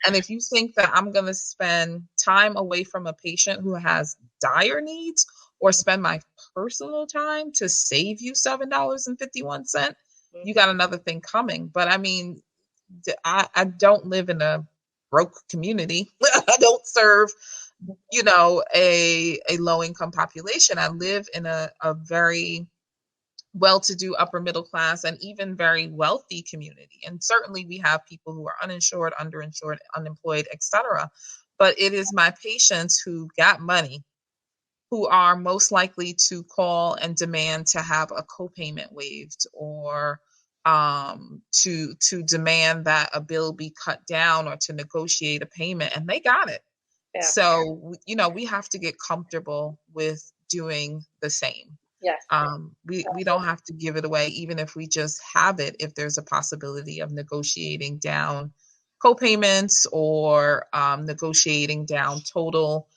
And if you think that I'm going to spend time away from a patient who has dire needs, or spend my personal time to save you $7.51, you got another thing coming. But I mean, I don't live in a broke community. I don't serve a low income population. I live in a very well-to-do upper middle class and even very wealthy community. And certainly we have people who are uninsured, underinsured, unemployed, etc. But it is my patients who got money who are most likely to call and demand to have a copayment waived, or to demand that a bill be cut down, or to negotiate a payment, and they got it. Yeah. So, we have to get comfortable with doing the same.
Yes.
We don't have to give it away, even if we just have it, if there's a possibility of negotiating down copayments, or negotiating down total,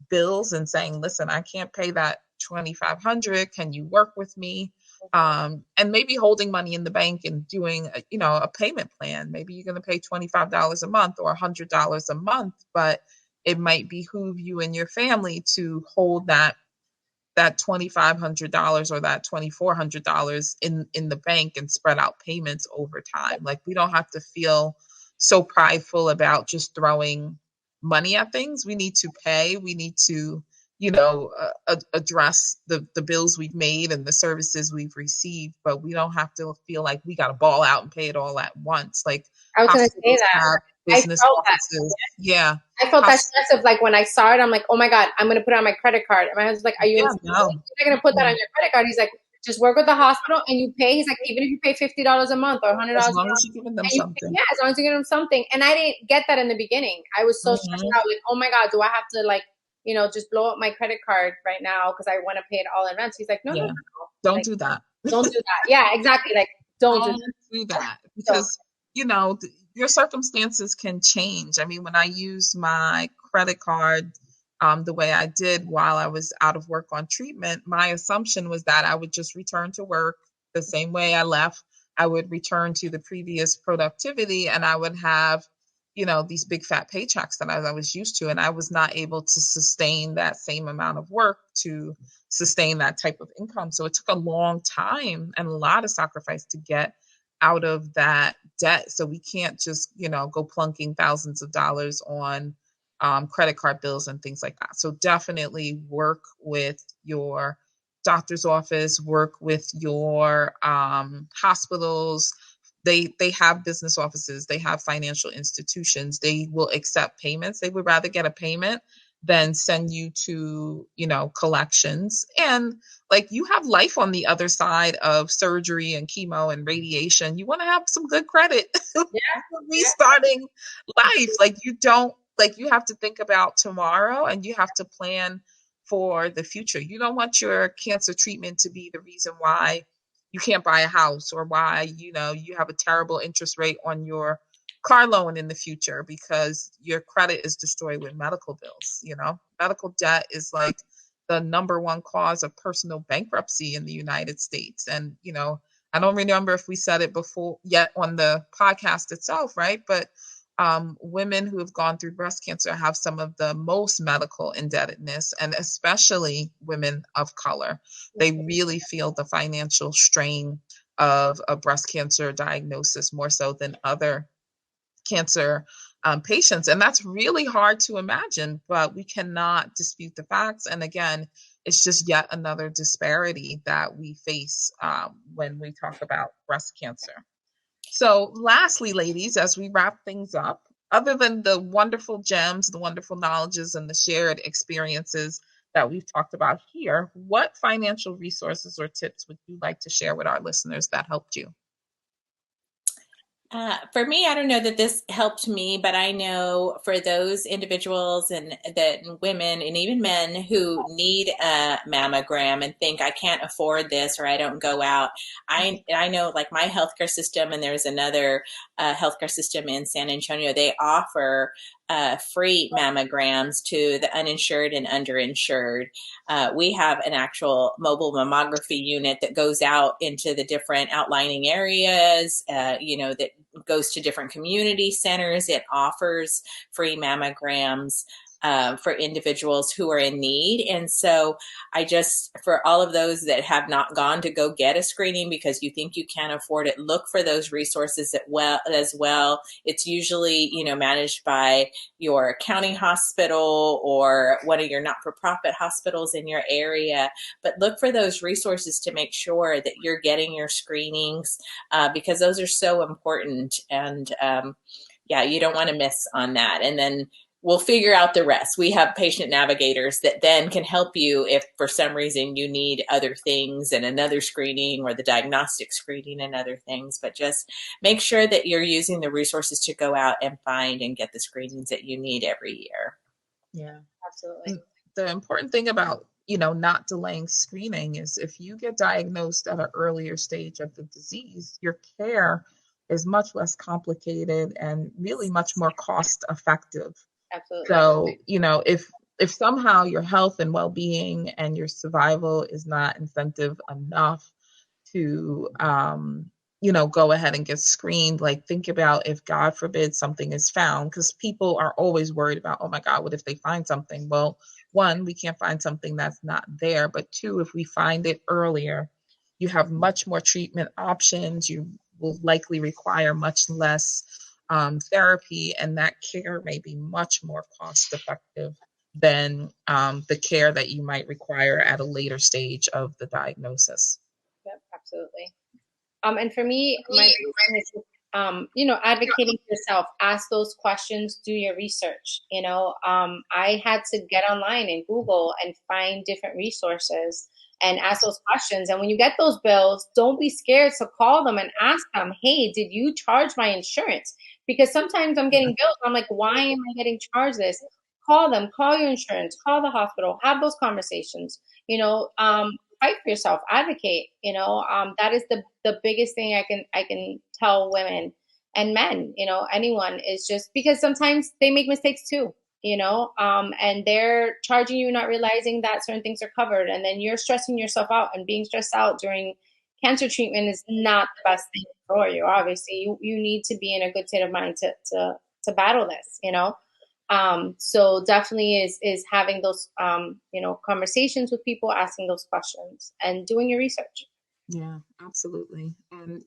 bills, and saying, listen, I can't pay that $2,500. Can you work with me? And maybe holding money in the bank and doing, a payment plan. Maybe you're going to pay $25 a month or $100 a month, but it might behoove you and your family to hold that $2,500 or that $2,400 in the bank and spread out payments over time. Like, we don't have to feel so prideful about just throwing money at things. We need to pay. We need to, address the bills we've made and the services we've received, but we don't have to feel like we got to ball out and pay it all at once. Like,
I was going to say that.
Business offices. Yeah.
I felt that stress of, like, when I saw it, I'm like, oh my God, I'm going to put it on my credit card. And my husband's like, are you
no.
You're not going to put that on your credit card? He's like, just work with the hospital and you pay. He's like, even if you pay $50 a month or $100
as long as you're giving them something.
Yeah, as long as you're giving them something. And I didn't get that in the beginning. I was so stressed out, like, oh my God, do I have to, like, just blow up my credit card right now because I want to pay it all in advance? He's like, no.
Don't
like,
do that.
Don't do that. Yeah, exactly. Like, Don't do
Don't
that.
do that
So,
because, your circumstances can change. I mean, when I use my credit card the way I did while I was out of work on treatment, my assumption was that I would just return to work the same way I left. I would return to the previous productivity and I would have, these big fat paychecks that I was used to. And I was not able to sustain that same amount of work to sustain that type of income. So it took a long time and a lot of sacrifice to get out of that debt. So we can't just, go plunking thousands of dollars on credit card bills and things like that. So definitely work with your doctor's office, work with your hospitals. They have business offices, they have financial institutions. They will accept payments. They would rather get a payment than send you to, collections. And like you have life on the other side of surgery and chemo and radiation. You want to have some good credit
yeah,
restarting life. Like you don't like you have to think about tomorrow and you have to plan for the future. You don't want your cancer treatment to be the reason why you can't buy a house or why, you have a terrible interest rate on your car loan in the future because your credit is destroyed with medical bills. Medical debt is like the number one cause of personal bankruptcy in the United States. And, I don't remember if we said it before yet on the podcast itself, right? But women who have gone through breast cancer have some of the most medical indebtedness, and especially women of color. They really feel the financial strain of a breast cancer diagnosis more so than other cancer patients. And that's really hard to imagine, but we cannot dispute the facts. And again, it's just yet another disparity that we face when we talk about breast cancer. So, lastly, ladies, as we wrap things up, other than the wonderful gems, the wonderful knowledges, and the shared experiences that we've talked about here, what financial resources or tips would you like to share with our listeners that helped you?
For me, I don't know that this helped me, but I know for those individuals and that women and even men who need a mammogram and think I can't afford this or I don't go out. I know like my healthcare system and there's another healthcare system in San Antonio. They offer free mammograms to the uninsured and underinsured. We have an actual mobile mammography unit that goes out into the different outlining areas, that goes to different community centers. It offers free mammograms for individuals who are in need. And so for all of those that have not gone to go get a screening because you think you can't afford it, look for those resources as well. It's usually, managed by your county hospital or one of your not-for-profit hospitals in your area. But look for those resources to make sure that you're getting your screenings because those are so important. And you don't want to miss on that. And then we'll figure out the rest. We have patient navigators that then can help you if for some reason you need other things and another screening or the diagnostic screening and other things. But just make sure that you're using the resources to go out and find and get the screenings that you need every year.
Yeah,
absolutely.
The important thing about, not delaying screening is if you get diagnosed at an earlier stage of the disease, your care is much less complicated and really much more cost effective.
Absolutely.
So, if somehow your health and well-being and your survival is not incentive enough to, go ahead and get screened, like think about if God forbid something is found, because people are always worried about, oh my God, what if they find something? Well, one, we can't find something that's not there. But two, if we find it earlier, you have much more treatment options. You will likely require much less therapy, and that care may be much more cost effective than the care that you might require at a later stage of the diagnosis.
Yep, absolutely. And for me, my biggest thing is, advocating for yourself. Ask those questions. Do your research. I had to get online and Google and find different resources and ask those questions. And when you get those bills, don't be scared to call them and ask them, hey, did you charge my insurance? Because sometimes I'm getting bills. I'm like, why am I getting charged this? Call them, call your insurance, call the hospital, have those conversations, find fight for yourself, advocate, that is the biggest thing I can tell women and men, anyone, is just because sometimes they make mistakes too, and they're charging you, not realizing that certain things are covered. And then you're stressing yourself out, and being stressed out during cancer treatment is not the best thing for you. Obviously, you need to be in a good state of mind to battle this, so definitely is having those, conversations with people, asking those questions and doing your research.
Yeah, absolutely. And,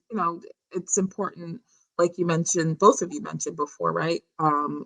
it's important, like you mentioned, both of you mentioned before, right?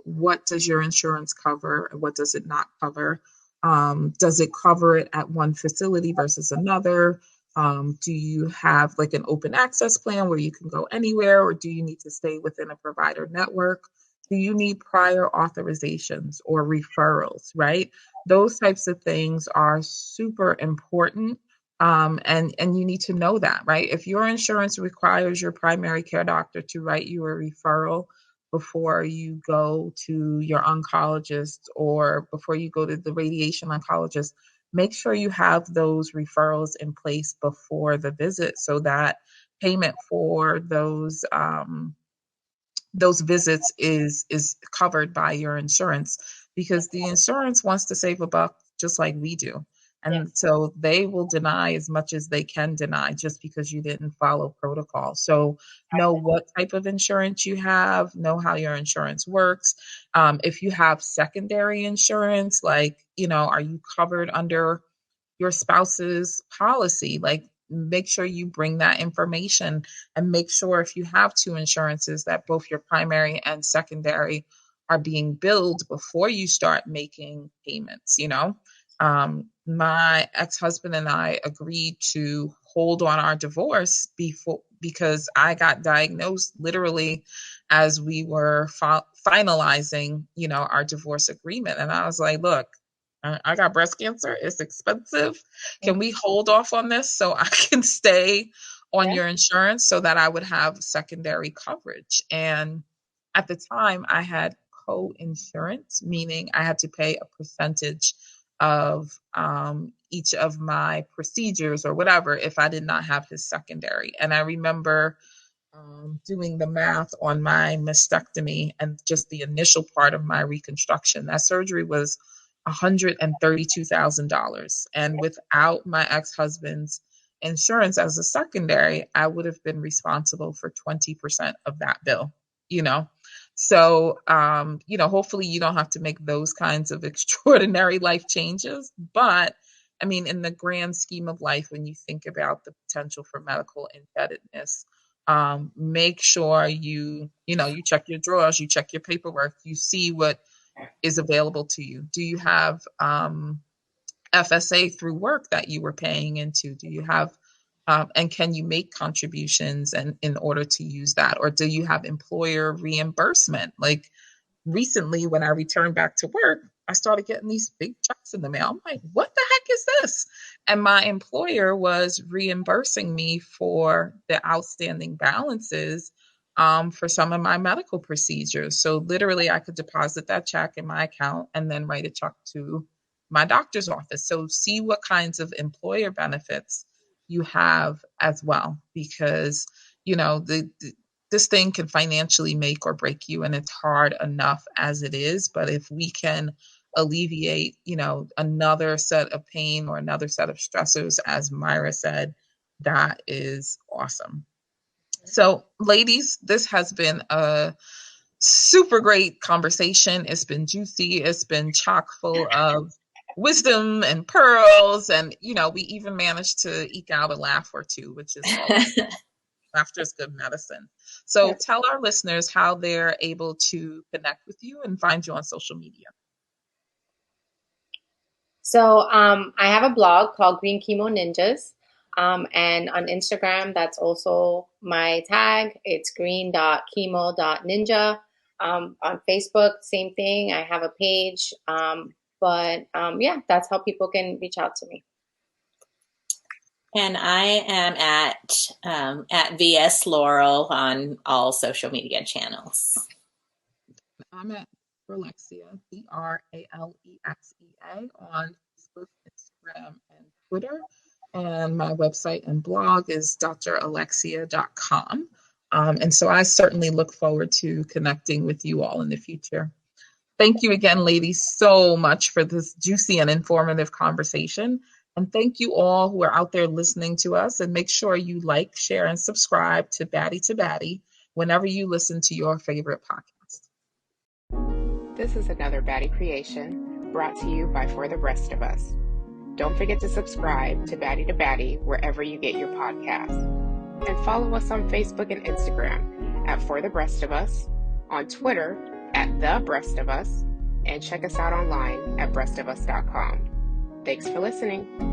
What does your insurance cover and what does it not cover? Does it cover it at one facility versus another? Do you have like an open access plan where you can go anywhere, or do you need to stay within a provider network? Do you need prior authorizations or referrals, right? Those types of things are super important, and you need to know that, right? If your insurance requires your primary care doctor to write you a referral before you go to your oncologist or before you go to the radiation oncologist, make sure you have those referrals in place before the visit so that payment for those visits is covered by your insurance, because the insurance wants to save a buck just like we do.
Yeah.
And so they will deny as much as they can deny just because you didn't follow protocol. So know what type of insurance you have, know how your insurance works. If you have secondary insurance, like, are you covered under your spouse's policy? Like, make sure you bring that information, and make sure if you have two insurances that both your primary and secondary are being billed before you start making payments. My ex-husband and I agreed to hold on our divorce because I got diagnosed literally as we were finalizing, our divorce agreement. And I was like, look, I got breast cancer. It's expensive. Can we hold off on this so I can stay on your insurance so that I would have secondary coverage? And at the time, I had co-insurance, meaning I had to pay a percentage of each of my procedures or whatever if I did not have his secondary. And I remember doing the math on my mastectomy and just the initial part of my reconstruction. That surgery was $132,000. And without my ex-husband's insurance as a secondary, I would have been responsible for 20% of that bill, you know? So, hopefully you don't have to make those kinds of extraordinary life changes. But I mean, in the grand scheme of life, when you think about the potential for medical indebtedness, make sure you check your drawers, you check your paperwork, you see what is available to you. Do you have FSA through work that you were paying into? Do you have and can you make contributions and in order to use that? Or do you have employer reimbursement? Like recently when I returned back to work, I started getting these big checks in the mail. I'm like, what the heck is this? And my employer was reimbursing me for the outstanding balances for some of my medical procedures. So literally I could deposit that check in my account and then write a check to my doctor's office. So see what kinds of employer benefits you have as well, because this thing can financially make or break you, and it's hard enough as it is. But if we can alleviate, another set of pain or another set of stressors, as Myra said, that is awesome. So, ladies, this has been a super great conversation. It's been juicy. It's been chock full of wisdom and pearls. And, we even managed to eke out a laugh or two, which is always laughter is good medicine. So tell our listeners how they're able to connect with you and find you on social media.
So I have a blog called Green Chemo Ninjas. And on Instagram, that's also my tag. It's green.chemo.ninja. On Facebook, same thing. I have a page. But that's how people can reach out to me.
And I am at VS Laurel on all social media channels.
I'm at Alexea, Bralexea, on Facebook, Instagram, and Twitter. And my website and blog is dralexea.com. And so I certainly look forward to connecting with you all in the future. Thank you again, ladies, so much for this juicy and informative conversation. And thank you all who are out there listening to us. And make sure you like, share, and subscribe to Baddie whenever you listen to your favorite podcast.
This is another Baddie creation brought to you by For the Breast of Us. Don't forget to subscribe to Baddie wherever you get your podcasts. And follow us on Facebook and Instagram at For the Breast of Us, on Twitter at The Breast of Us, and check us out online at breastofus.com. Thanks for listening.